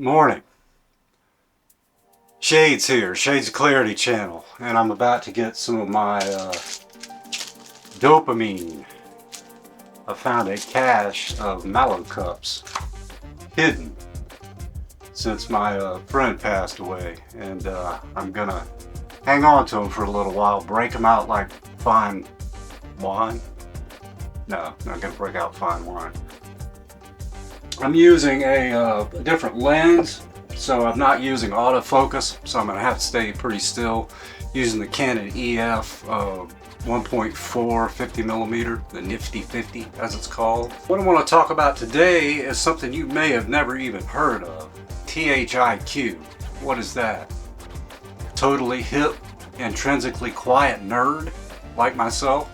Morning. Shades here, Shades of Clarity channel, and I'm about to get some of my dopamine. I found a cache of mallow cups hidden since my friend passed away, and I'm gonna hang on to them for a little while, break them out like fine wine. No, not gonna break out fine wine. I'm using a different lens, so I'm not using autofocus, so I'm going to have to stay pretty still using the Canon EF 1.4 50mm, the Nifty 50 as it's called. What I want to talk about today is something you may have never even heard of. THIQ. What is that? Totally hip, intrinsically quiet nerd like myself?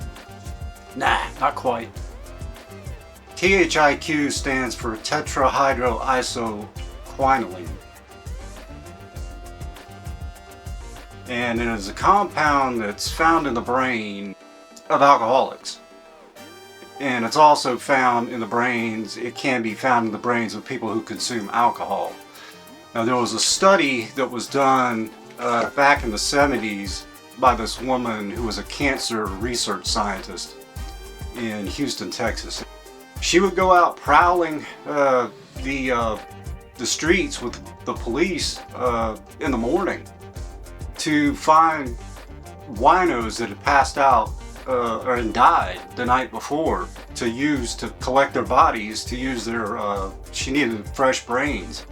Nah, not quite. THIQ stands for Tetrahydroisoquinoline, and it is a compound that's found in the brain of alcoholics, and it's also found in the brains, it can be found in the brains of people who consume alcohol. Now, there was a study that was done back in the 70s by this woman who was a cancer research scientist in Houston, Texas. She would go out prowling the streets with the police in the morning to find winos that had passed out or died the night before to use to collect their bodies, to use their, she needed fresh brains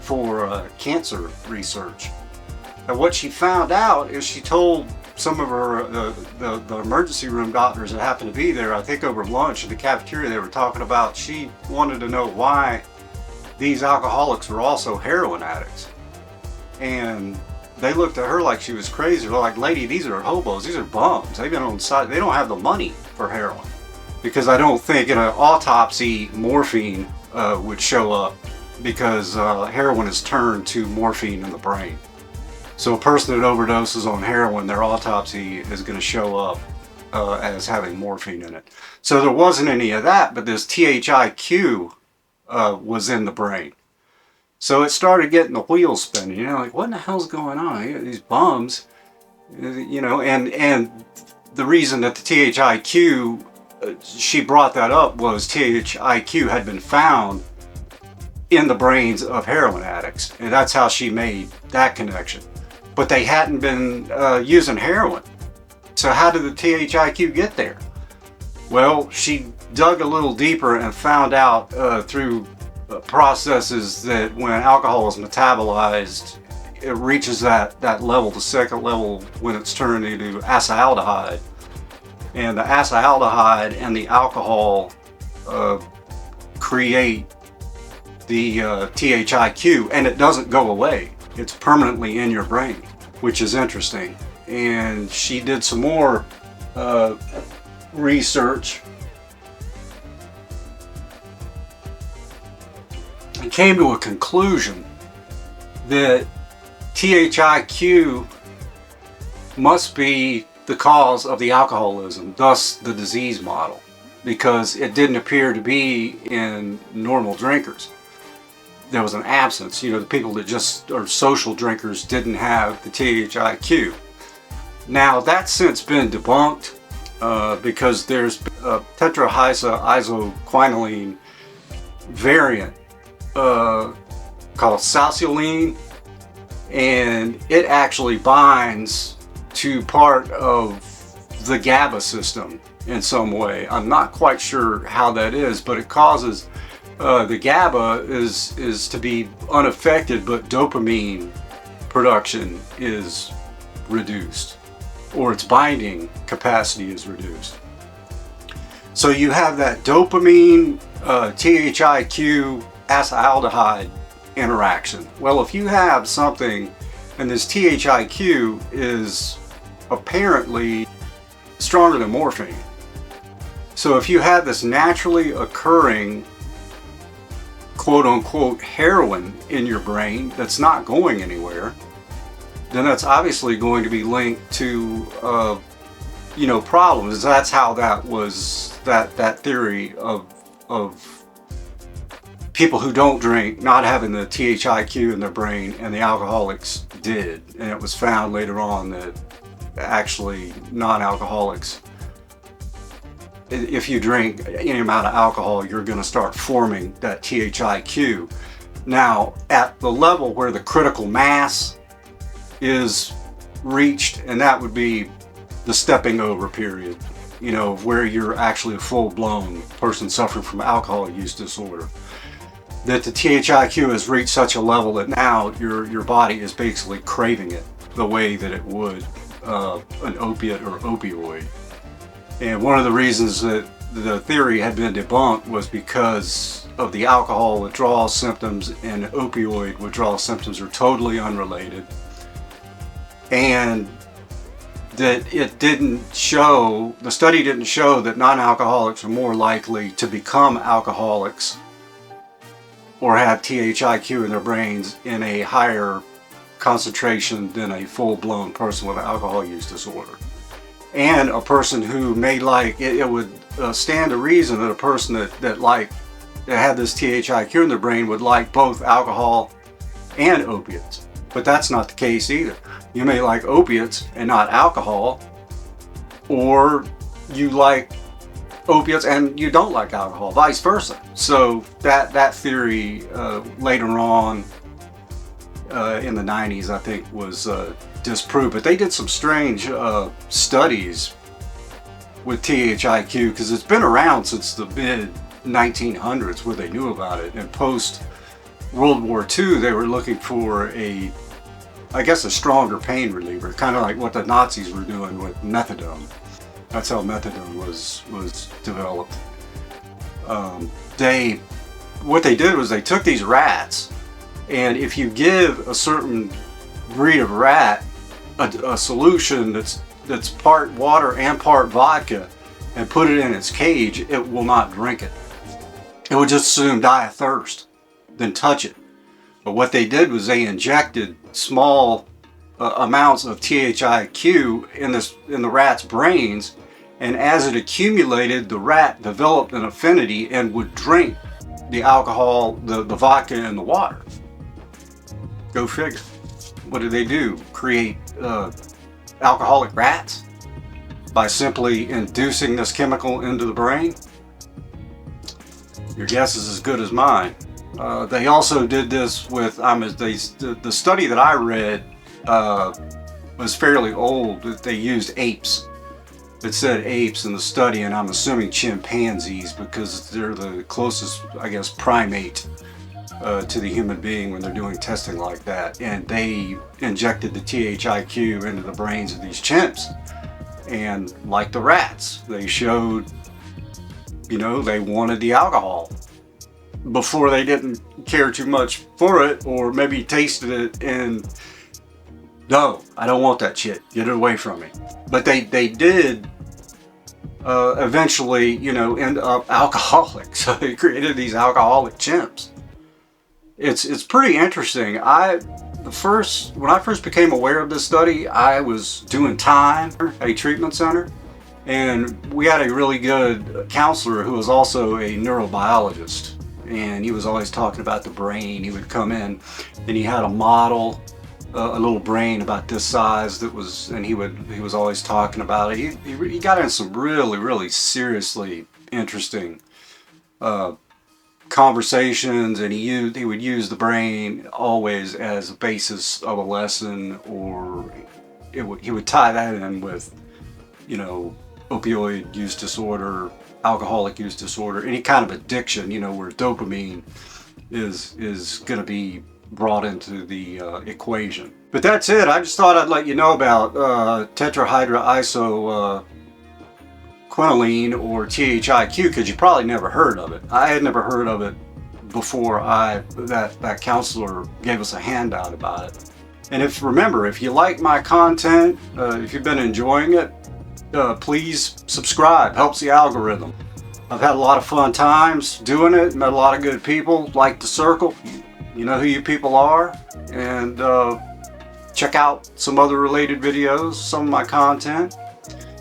for cancer research. And what she found out is she told some of her the emergency room doctors that happened to be there, I think over lunch in the cafeteria, they were talking about, she wanted to know why these alcoholics were also heroin addicts. And they looked at her like she was crazy. They're like, lady, these are hobos, these are bums. They've been on site, they don't have the money for heroin. Because I don't think in an autopsy morphine would show up, because heroin is turned to morphine in the brain. So a person that overdoses on heroin, their autopsy is going to show up as having morphine in it. So there wasn't any of that, but this THIQ was in the brain. So it started getting the wheels spinning. You know, like, what in the hell's going on? These bums, you know, and the reason that the THIQ, she brought that up, was THIQ had been found in the brains of heroin addicts. And that's how she made that connection. But they hadn't been using heroin. So how did the THIQ get there? Well, she dug a little deeper and found out through processes that when alcohol is metabolized, it reaches that level, the second level, when it's turned into acetaldehyde. And the acetaldehyde and the alcohol create the THIQ, and it doesn't go away. It's permanently in your brain, which is interesting. And she did some more research and came to a conclusion that THIQ must be the cause of the alcoholism, thus the disease model, because it didn't appear to be in normal drinkers. There was an absence. You know, the people that just are social drinkers didn't have the THIQ. Now, that's since been debunked because there's a tetrahydroisoquinoline variant called salsuline, and it actually binds to part of the GABA system in some way. I'm not quite sure how that is, but it causes the GABA is to be unaffected, but dopamine production is reduced, or its binding capacity is reduced. So you have that dopamine, THIQ, acetaldehyde interaction. Well, if you have something, and this THIQ is apparently stronger than morphine. So if you have this naturally occurring quote-unquote heroin in your brain that's not going anywhere, then that's obviously going to be linked to you know, problems. That's how that was, that theory of people who don't drink not having the THIQ in their brain, and the alcoholics did. And it was found later on that actually non-alcoholics, if you drink any amount of alcohol, you're going to start forming that THIQ. Now, at the level where the critical mass is reached, and that would be the stepping over period, you know, where you're actually a full-blown person suffering from alcohol use disorder, that the THIQ has reached such a level that now your body is basically craving it the way that it would an opiate or opioid. And one of the reasons that the theory had been debunked was because of the alcohol withdrawal symptoms, and opioid withdrawal symptoms are totally unrelated. And that it didn't show, the study didn't show that non-alcoholics are more likely to become alcoholics or have THIQ in their brains in a higher concentration than a full-blown person with an alcohol use disorder. And a person who may like, it would stand to reason that a person that had this THIQ in their brain would like both alcohol and opiates. But that's not the case either. You may like opiates and not alcohol, or you like opiates and you don't like alcohol, vice versa. So that theory later on in the 90s, I think, was disproved. But they did some strange studies with THIQ, because it's been around since the mid 1900s where they knew about it. And post World War II, they were looking for I guess a stronger pain reliever, kind of like what the Nazis were doing with methadone. That's how methadone was developed. What they did was they took these rats, and if you give a certain breed of rat a solution that's part water and part vodka, and put it in its cage, it will not drink it. It would just as soon die of thirst than touch it. But what they did was they injected small amounts of THIQ in the rat's brains, and as it accumulated, the rat developed an affinity and would drink the alcohol, the vodka, and the water. Go figure. What did they do? Create alcoholic rats by simply inducing this chemical into the brain? Your guess is as good as mine. They also did this with, the study that I read was fairly old. They used apes. It said apes in the study, and I'm assuming chimpanzees, because they're the closest, I guess, primate to the human being when they're doing testing like that. And they injected the THIQ into the brains of these chimps. And like the rats, they showed, they wanted the alcohol before they didn't care too much for it, or maybe tasted it and, no, I don't want that shit, get it away from me. But they did eventually, end up alcoholics. So they created these alcoholic chimps. It's pretty interesting. When I first became aware of this study, I was doing time at a treatment center, and we had a really good counselor who was also a neurobiologist. And he was always talking about the brain. He would come in and he had a model, a little brain about this size and he was always talking about it. He got in some really, really seriously interesting conversations, and he would use the brain always as a basis of a lesson, or he would tie that in with, opioid use disorder, alcoholic use disorder, any kind of addiction, where dopamine is going to be brought into the equation. But that's it. I just thought I'd let you know about tetrahydroisoquinoline, or THIQ, because you probably never heard of it. I had never heard of it before that counselor gave us a handout about it. And remember, if you like my content, if you've been enjoying it, please subscribe. Helps the algorithm. I've had a lot of fun times doing it, met a lot of good people, like the circle. You know who you people are. And check out some other related videos, some of my content.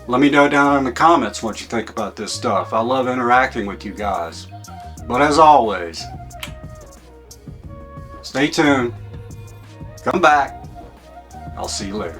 Let me know down in the comments what you think about this stuff. I love interacting with you guys. But as always, Stay tuned. Come back. I'll see you later.